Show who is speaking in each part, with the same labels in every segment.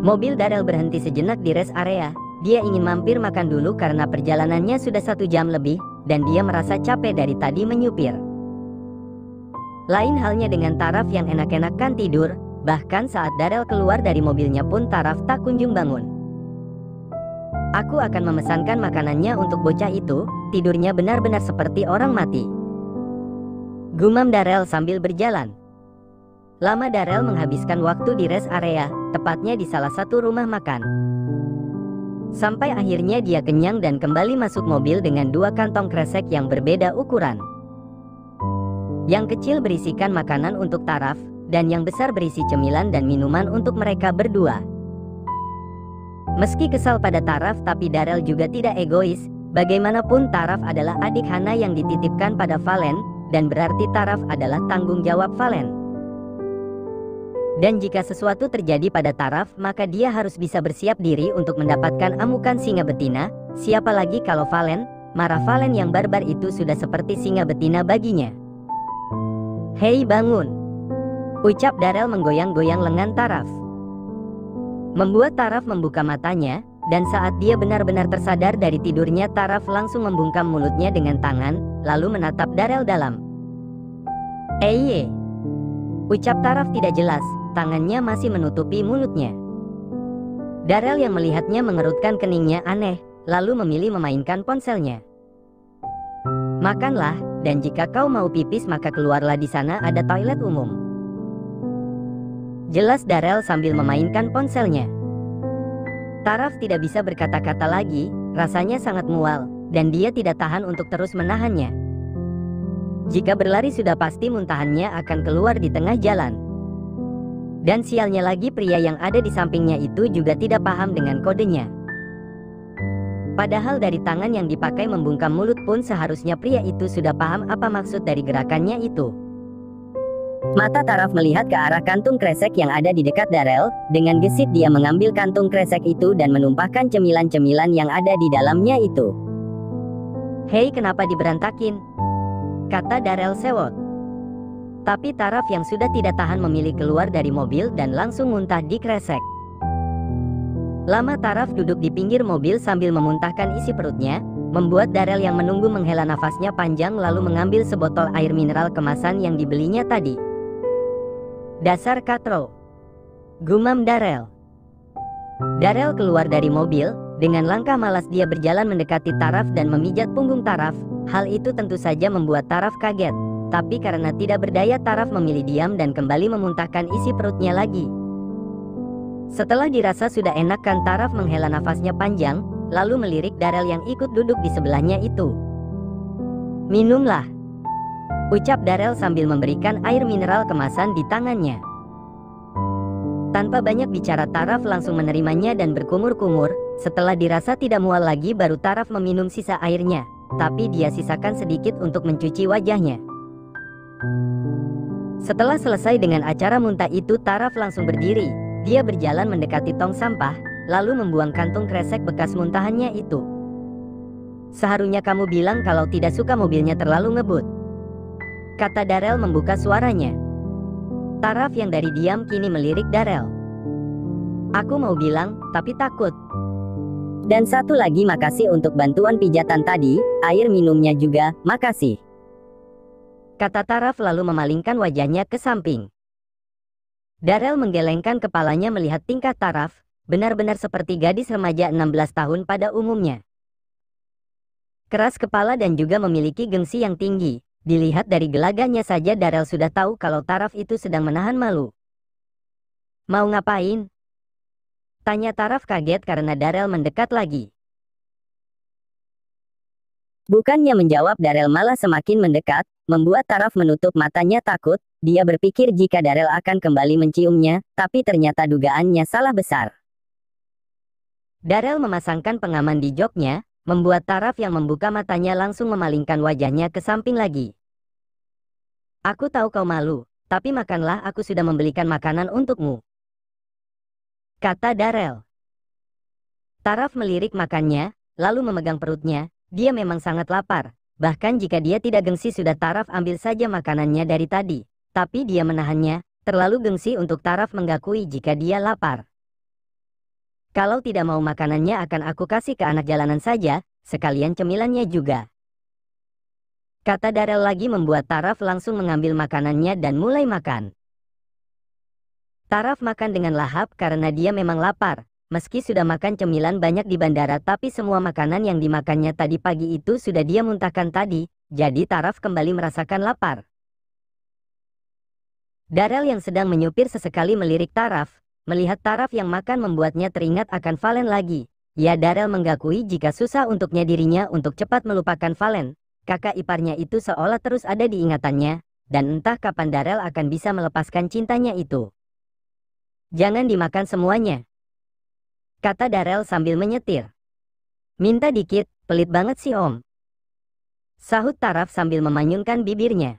Speaker 1: Mobil Darel berhenti sejenak di rest area. Dia ingin mampir makan dulu karena perjalanannya sudah 1 jam lebih, dan dia merasa capek dari tadi menyupir. Lain halnya dengan Taraf yang enak-enakan tidur, bahkan saat Darel keluar dari mobilnya pun Taraf tak kunjung bangun. Aku akan memesankan makanannya untuk bocah itu, tidurnya benar-benar seperti orang mati. Gumam Darel sambil berjalan. Lama Darel menghabiskan waktu di rest area, tepatnya di salah satu rumah makan. Sampai akhirnya dia kenyang dan kembali masuk mobil dengan 2 kantong kresek yang berbeda ukuran. Yang kecil berisikan makanan untuk Taraf, dan yang besar berisi cemilan dan minuman untuk mereka berdua. Meski kesal pada Taraf, tapi Darel juga tidak egois. Bagaimanapun Taraf adalah adik Hana yang dititipkan pada Valen, dan berarti Taraf adalah tanggung jawab Valen. Dan jika sesuatu terjadi pada Taraf, maka dia harus bisa bersiap diri untuk mendapatkan amukan singa betina. Siapa lagi kalau Valen? Marah Valen yang barbar itu sudah seperti singa betina baginya. "Hei, bangun!" ucap Darel menggoyang-goyang lengan Taraf. Membuat Taraf membuka matanya, dan saat dia benar-benar tersadar dari tidurnya, Taraf langsung membungkam mulutnya dengan tangan, lalu menatap Darel dalam. "Eye!" ucap Taraf tidak jelas. Tangannya masih menutupi mulutnya. Darel yang melihatnya mengerutkan keningnya aneh, lalu memilih memainkan ponselnya. "Makanlah, dan jika kau mau pipis maka keluarlah, di sana ada toilet umum," jelas Darel sambil memainkan ponselnya. Taraf tidak bisa berkata-kata lagi, rasanya sangat mual, dan dia tidak tahan untuk terus menahannya. Jika berlari sudah pasti muntahannya akan keluar di tengah jalan. Dan sialnya lagi pria yang ada di sampingnya itu juga tidak paham dengan kodenya. Padahal dari tangan yang dipakai membungkam mulut pun seharusnya pria itu sudah paham apa maksud dari gerakannya itu. Mata Taraf melihat ke arah kantung kresek yang ada di dekat Darel. Dengan gesit dia mengambil kantung kresek itu dan menumpahkan cemilan-cemilan yang ada di dalamnya itu. "Hei, kenapa diberantakin?" kata Darel sewot. Tapi Taraf yang sudah tidak tahan memilih keluar dari mobil dan langsung muntah di kresek. Lama Taraf duduk di pinggir mobil sambil memuntahkan isi perutnya, membuat Darel yang menunggu menghela nafasnya panjang lalu mengambil sebotol air mineral kemasan yang dibelinya tadi. "Dasar katro," gumam Darel. Darel keluar dari mobil, dengan langkah malas dia berjalan mendekati Taraf dan memijat punggung Taraf. Hal itu tentu saja membuat Taraf kaget. Tapi karena tidak berdaya, Taraf memilih diam dan kembali memuntahkan isi perutnya lagi. Setelah dirasa sudah enak kan, Taraf menghela nafasnya panjang, lalu melirik Darel yang ikut duduk di sebelahnya itu. "Minumlah," ucap Darel sambil memberikan air mineral kemasan di tangannya. Tanpa banyak bicara Taraf langsung menerimanya dan berkumur-kumur. Setelah dirasa tidak mual lagi baru Taraf meminum sisa airnya, tapi dia sisakan sedikit untuk mencuci wajahnya. Setelah selesai dengan acara muntah itu, Taraf langsung berdiri. Dia berjalan mendekati tong sampah, lalu membuang kantung kresek bekas muntahannya itu. "Seharusnya kamu bilang kalau tidak suka mobilnya terlalu ngebut," kata Darel membuka suaranya. Taraf yang dari diam kini melirik Darel. "Aku mau bilang, tapi takut. Dan satu lagi, makasih untuk bantuan pijatan tadi, air minumnya juga, makasih," kata Taraf lalu memalingkan wajahnya ke samping. Darel menggelengkan kepalanya melihat tingkah Taraf, benar-benar seperti gadis remaja 16 tahun pada umumnya. Keras kepala dan juga memiliki gengsi yang tinggi. Dilihat dari gelagatnya saja Darel sudah tahu kalau Taraf itu sedang menahan malu. "Mau ngapain?" tanya Taraf kaget karena Darel mendekat lagi. Bukannya menjawab, Darel malah semakin mendekat, membuat Taraf menutup matanya takut. Dia berpikir jika Darel akan kembali menciumnya, tapi ternyata dugaannya salah besar. Darel memasangkan pengaman di joknya, membuat Taraf yang membuka matanya langsung memalingkan wajahnya ke samping lagi. "Aku tahu kau malu, tapi makanlah, aku sudah membelikan makanan untukmu," kata Darel. Taraf melirik makannya, lalu memegang perutnya. Dia memang sangat lapar. Bahkan jika dia tidak gengsi sudah Taraf ambil saja makanannya dari tadi. Tapi dia menahannya, terlalu gengsi untuk Taraf mengakui jika dia lapar. Kalau tidak mau makanannya akan aku kasih ke anak jalanan saja, sekalian cemilannya juga. Kata Darel lagi membuat Taraf langsung mengambil makanannya dan mulai makan. Taraf makan dengan lahap karena dia memang lapar. Meski sudah makan cemilan banyak di bandara tapi semua makanan yang dimakannya tadi pagi itu sudah dia muntahkan tadi, jadi Taraf kembali merasakan lapar. Darel yang sedang menyupir sesekali melirik Taraf. Melihat Taraf yang makan membuatnya teringat akan Valen lagi. Ya, Darel menggakui jika susah untuknya dirinya untuk cepat melupakan Valen. Kakak iparnya itu seolah terus ada di ingatannya, dan entah kapan Darel akan bisa melepaskan cintanya itu. Jangan dimakan semuanya, kata Darel sambil menyetir. Minta dikit, pelit banget sih om, sahut Taraf sambil memanyunkan bibirnya.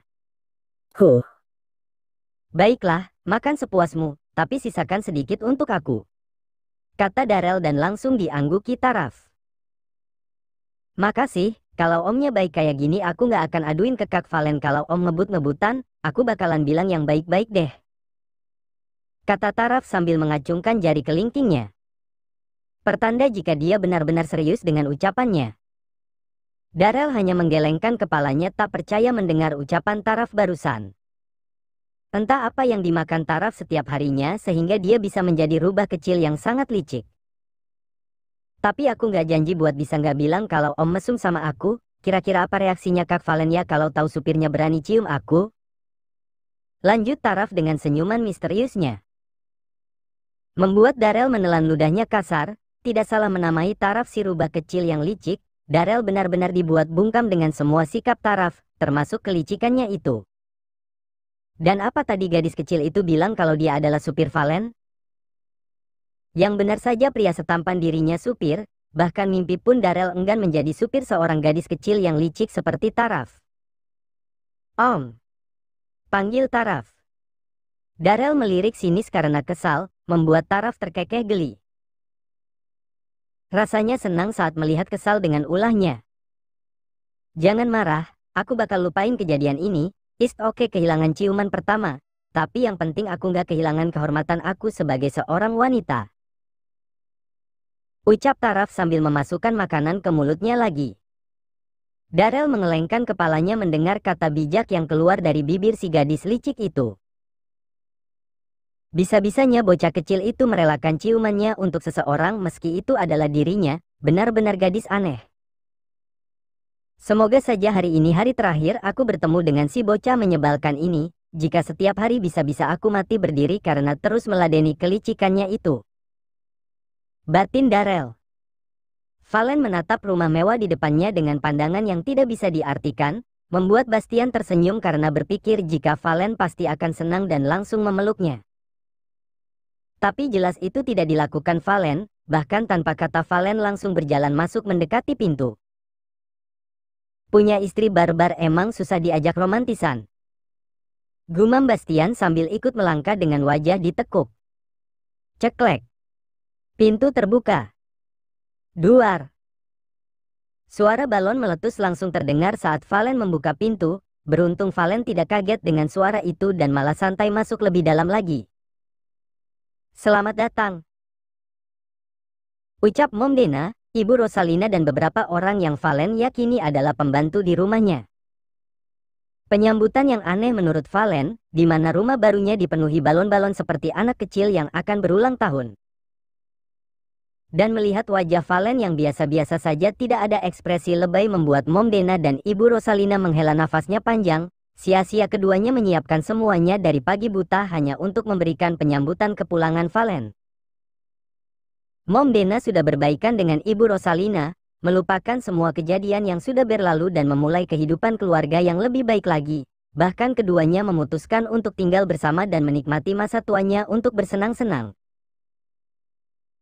Speaker 1: Baiklah, makan sepuasmu. Tapi sisakan sedikit untuk aku, kata Darel dan langsung diangguki Taraf. Makasih, kalau omnya baik kayak gini aku nggak akan aduin ke Kak Valen. Kalau om ngebut-ngebutan, aku bakalan bilang yang baik-baik deh, kata Taraf sambil mengacungkan jari kelingkingnya. Pertanda jika dia benar-benar serius dengan ucapannya. Darel hanya menggelengkan kepalanya tak percaya mendengar ucapan Taraf barusan. Entah apa yang dimakan Taraf setiap harinya sehingga dia bisa menjadi rubah kecil yang sangat licik. Tapi aku nggak janji buat bisa nggak bilang kalau om mesum sama aku. Kira-kira apa reaksinya Kak Valen ya kalau tahu supirnya berani cium aku? Lanjut Taraf dengan senyuman misteriusnya. Membuat Darel menelan ludahnya kasar. Tidak salah menamai Taraf si rubah kecil yang licik. Darel benar-benar dibuat bungkam dengan semua sikap Taraf, termasuk kelicikannya itu. Dan apa tadi gadis kecil itu bilang kalau dia adalah supir Valen? Yang benar saja pria setampan dirinya supir, bahkan mimpi pun Darel enggan menjadi supir seorang gadis kecil yang licik seperti Taraf. Om, panggil Taraf. Darel melirik sinis karena kesal, membuat Taraf terkekeh geli. Rasanya senang saat melihat kesal dengan ulahnya. Jangan marah, aku bakal lupain kejadian ini. It's okay kehilangan ciuman pertama, tapi yang penting aku nggak kehilangan kehormatan aku sebagai seorang wanita, ucap Taraf sambil memasukkan makanan ke mulutnya lagi. Darel mengelengkan kepalanya mendengar kata bijak yang keluar dari bibir si gadis licik itu. Bisa-bisanya bocah kecil itu merelakan ciumannya untuk seseorang meski itu adalah dirinya, benar-benar gadis aneh. Semoga saja hari ini hari terakhir aku bertemu dengan si bocah menyebalkan ini. Jika setiap hari bisa-bisa aku mati berdiri karena terus meladeni kelicikannya itu, batin Darel. Valen menatap rumah mewah di depannya dengan pandangan yang tidak bisa diartikan, membuat Bastian tersenyum karena berpikir jika Valen pasti akan senang dan langsung memeluknya. Tapi jelas itu tidak dilakukan Valen, bahkan tanpa kata Valen langsung berjalan masuk mendekati pintu. Punya istri barbar emang susah diajak romantisan, gumam Bastian sambil ikut melangkah dengan wajah ditekuk. Ceklek. Pintu terbuka. Duar. Suara balon meletus langsung terdengar saat Valen membuka pintu. Beruntung Valen tidak kaget dengan suara itu dan malah santai masuk lebih dalam lagi. Selamat datang, ucap Mom Dena, Ibu Rosalina dan beberapa orang yang Valen yakini adalah pembantu di rumahnya. Penyambutan yang aneh menurut Valen, di mana rumah barunya dipenuhi balon-balon seperti anak kecil yang akan berulang tahun. Dan melihat wajah Valen yang biasa-biasa saja tidak ada ekspresi lebay membuat Mom Dena dan Ibu Rosalina menghela nafasnya panjang. Sia-sia keduanya menyiapkan semuanya dari pagi buta hanya untuk memberikan penyambutan kepulangan Valen. Mom Dena sudah berbaikan dengan Ibu Rosalina, melupakan semua kejadian yang sudah berlalu dan memulai kehidupan keluarga yang lebih baik lagi. Bahkan keduanya memutuskan untuk tinggal bersama dan menikmati masa tuanya untuk bersenang-senang.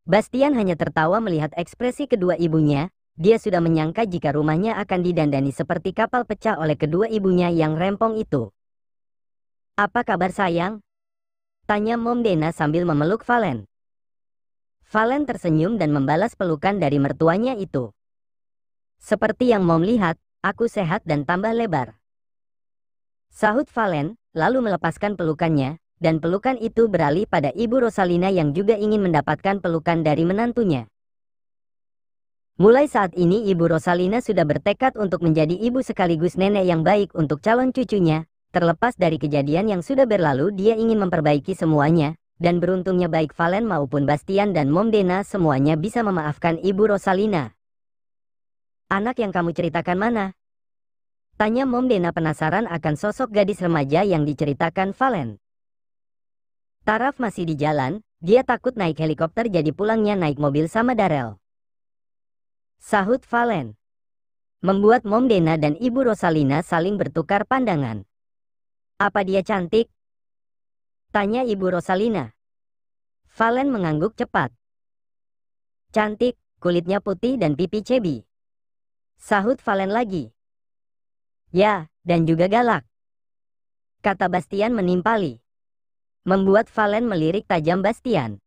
Speaker 1: Bastian hanya tertawa melihat ekspresi kedua ibunya. Dia sudah menyangka jika rumahnya akan didandani seperti kapal pecah oleh kedua ibunya yang rempong itu. Apa kabar sayang? Tanya Mom Dena sambil memeluk Valen. Valen tersenyum dan membalas pelukan dari mertuanya itu. Seperti yang Mom lihat, aku sehat dan tambah lebar, sahut Valen, lalu melepaskan pelukannya. dan pelukan itu beralih pada Ibu Rosalina yang juga ingin mendapatkan pelukan dari menantunya. Mulai saat ini Ibu Rosalina sudah bertekad untuk menjadi ibu sekaligus nenek yang baik untuk calon cucunya. Terlepas dari kejadian yang sudah berlalu, dia ingin memperbaiki semuanya. Dan beruntungnya baik Valen maupun Bastian dan Mom Dena semuanya bisa memaafkan Ibu Rosalina. "Anak yang kamu ceritakan mana?" tanya Mom Dena penasaran akan sosok gadis remaja yang diceritakan Valen. "Taraf masih di jalan, dia takut naik helikopter jadi pulangnya naik mobil sama Darel," sahut Valen. Membuat Mom Dena dan Ibu Rosalina saling bertukar pandangan. "Apa dia cantik?" tanya Ibu Rosalina. Valen mengangguk cepat. "Cantik, kulitnya putih dan pipi cebi," sahut Valen lagi. "Ya, dan juga galak," kata Bastian menimpali. Membuat Valen melirik tajam Bastian.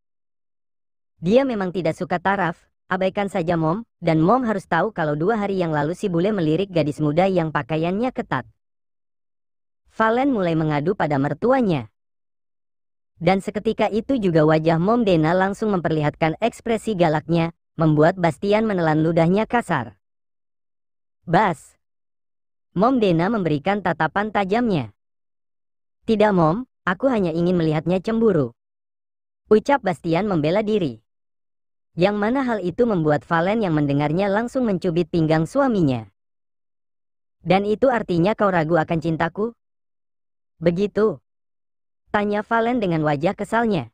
Speaker 1: Dia memang tidak suka Taraf. Abaikan saja Mom, dan Mom harus tahu kalau 2 hari yang lalu si bule melirik gadis muda yang pakaiannya ketat. Valen mulai mengadu pada mertuanya. Dan seketika itu juga wajah Mom Dena langsung memperlihatkan ekspresi galaknya, membuat Bastian menelan ludahnya kasar. "Bas!" Mom Dena memberikan tatapan tajamnya. "Tidak Mom, aku hanya ingin melihatnya cemburu," ucap Bastian membela diri. Yang mana hal itu membuat Valen yang mendengarnya langsung mencubit pinggang suaminya. "Dan itu artinya kau ragu akan cintaku? Begitu?" tanya Valen dengan wajah kesalnya.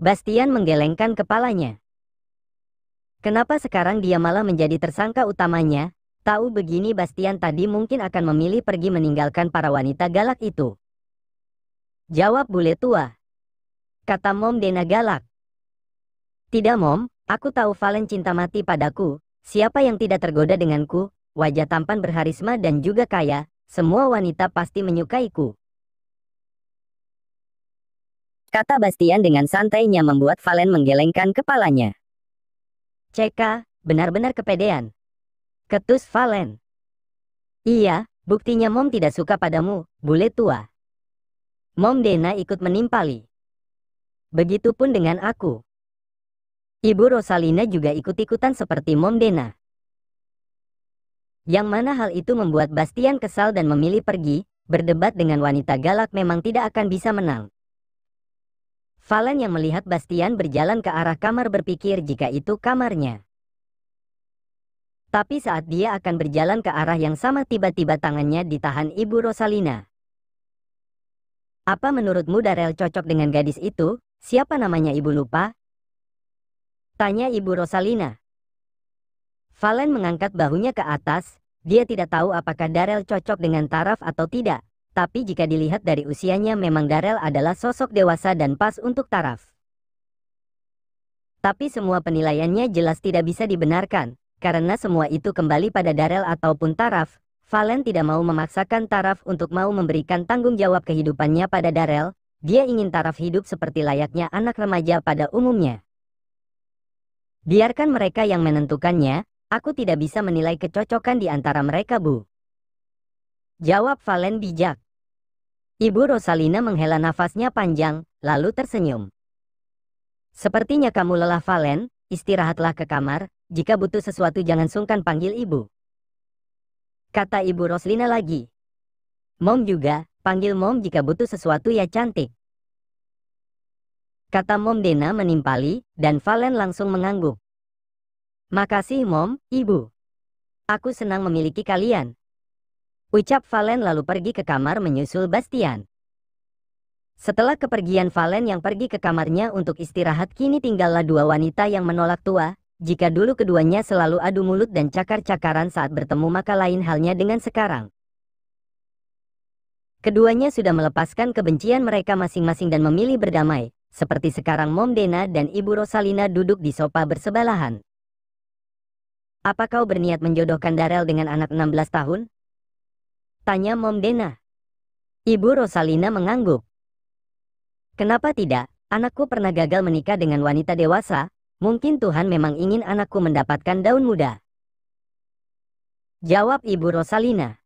Speaker 1: Bastian menggelengkan kepalanya. Kenapa sekarang dia malah menjadi tersangka utamanya? Tahu begini Bastian tadi mungkin akan memilih pergi meninggalkan para wanita galak itu. "Jawab bule tua," kata Mom Dena galak. "Tidak Mom, aku tahu Valen cinta mati padaku. Siapa yang tidak tergoda denganku, wajah tampan berharisma dan juga kaya, semua wanita pasti menyukaiku," kata Bastian dengan santainya membuat Valen menggelengkan kepalanya. "CK, benar-benar kepedean," ketus Valen. "Iya, buktinya Mom tidak suka padamu, bule tua." Mom Dena ikut menimpali. "Begitupun dengan aku." Ibu Rosalina juga ikut-ikutan seperti Mom Dena. Yang mana hal itu membuat Bastian kesal dan memilih pergi. Berdebat dengan wanita galak memang tidak akan bisa menang. Valen yang melihat Bastian berjalan ke arah kamar berpikir jika itu kamarnya. Tapi saat dia akan berjalan ke arah yang sama tiba-tiba tangannya ditahan Ibu Rosalina. "Apa menurutmu Darel cocok dengan gadis itu? Siapa namanya Ibu lupa?" tanya Ibu Rosalina. Valen mengangkat bahunya ke atas. Dia tidak tahu apakah Darel cocok dengan Taraf atau tidak. Tapi jika dilihat dari usianya memang Darel adalah sosok dewasa dan pas untuk Taraf. Tapi semua penilaiannya jelas tidak bisa dibenarkan. Karena semua itu kembali pada Darel ataupun Taraf. Valen tidak mau memaksakan Taraf untuk mau memberikan tanggung jawab kehidupannya pada Darel. Dia ingin Taraf hidup seperti layaknya anak remaja pada umumnya. "Biarkan mereka yang menentukannya, aku tidak bisa menilai kecocokan di antara mereka Bu," jawab Valen bijak. Ibu Rosalina menghela nafasnya panjang, lalu tersenyum. "Sepertinya kamu lelah Valen, istirahatlah ke kamar, jika butuh sesuatu jangan sungkan panggil ibu," kata Ibu Rosalina lagi. "Mom juga, panggil Mom jika butuh sesuatu ya cantik," kata Mom Dena menimpali, dan Valen langsung mengangguk. "Makasih Mom, Ibu. Aku senang memiliki kalian," ucap Valen lalu pergi ke kamar menyusul Bastian. Setelah kepergian Valen yang pergi ke kamarnya untuk istirahat, kini tinggallah 2 wanita yang menolak tua. Jika dulu keduanya selalu adu mulut dan cakar-cakaran saat bertemu maka lain halnya dengan sekarang. Keduanya sudah melepaskan kebencian mereka masing-masing dan memilih berdamai. Seperti sekarang Mom Dena dan Ibu Rosalina duduk di sofa bersebelahan. "Apa kau berniat menjodohkan Darel dengan anak 16 tahun? Tanya Mom Dena. Ibu Rosalina mengangguk. "Kenapa tidak? Anakku pernah gagal menikah dengan wanita dewasa. Mungkin Tuhan memang ingin anakku mendapatkan daun muda," jawab Ibu Rosalina.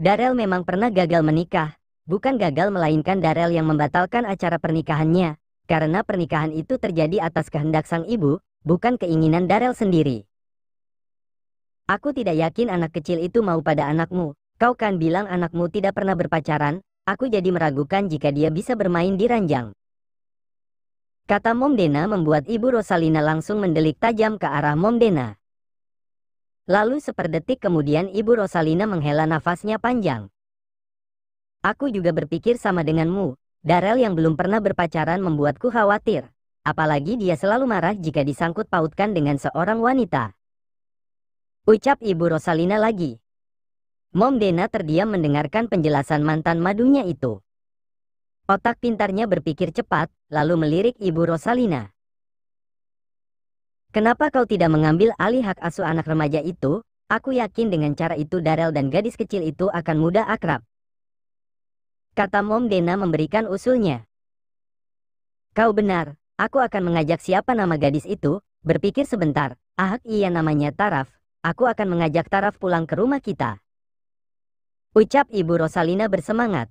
Speaker 1: "Darel memang pernah gagal menikah, bukan gagal melainkan Darel yang membatalkan acara pernikahannya, karena pernikahan itu terjadi atas kehendak sang ibu, bukan keinginan Darel sendiri. Aku tidak yakin anak kecil itu mau pada anakmu. Kau kan bilang anakmu tidak pernah berpacaran, aku jadi meragukan jika dia bisa bermain di ranjang. Kata Mom Dena membuat Ibu Rosalina langsung mendelik tajam ke arah Mom Dena. Lalu seperdetik kemudian Ibu Rosalina menghela nafasnya panjang. Aku juga berpikir sama denganmu, Darel yang belum pernah berpacaran membuatku khawatir. Apalagi dia selalu marah jika disangkut pautkan dengan seorang wanita. Ucap Ibu Rosalina lagi. Mom Dena terdiam mendengarkan penjelasan mantan madunya itu. Otak pintarnya berpikir cepat, lalu melirik Ibu Rosalina. Kenapa kau tidak mengambil alih hak asuh anak remaja itu? Aku yakin dengan cara itu Darel dan gadis kecil itu akan mudah akrab. Kata Mom Dena memberikan usulnya. Kau benar, aku akan mengajak siapa nama gadis itu, berpikir sebentar, iya namanya Taraf, aku akan mengajak Taraf pulang ke rumah kita. Ucap Ibu Rosalina bersemangat.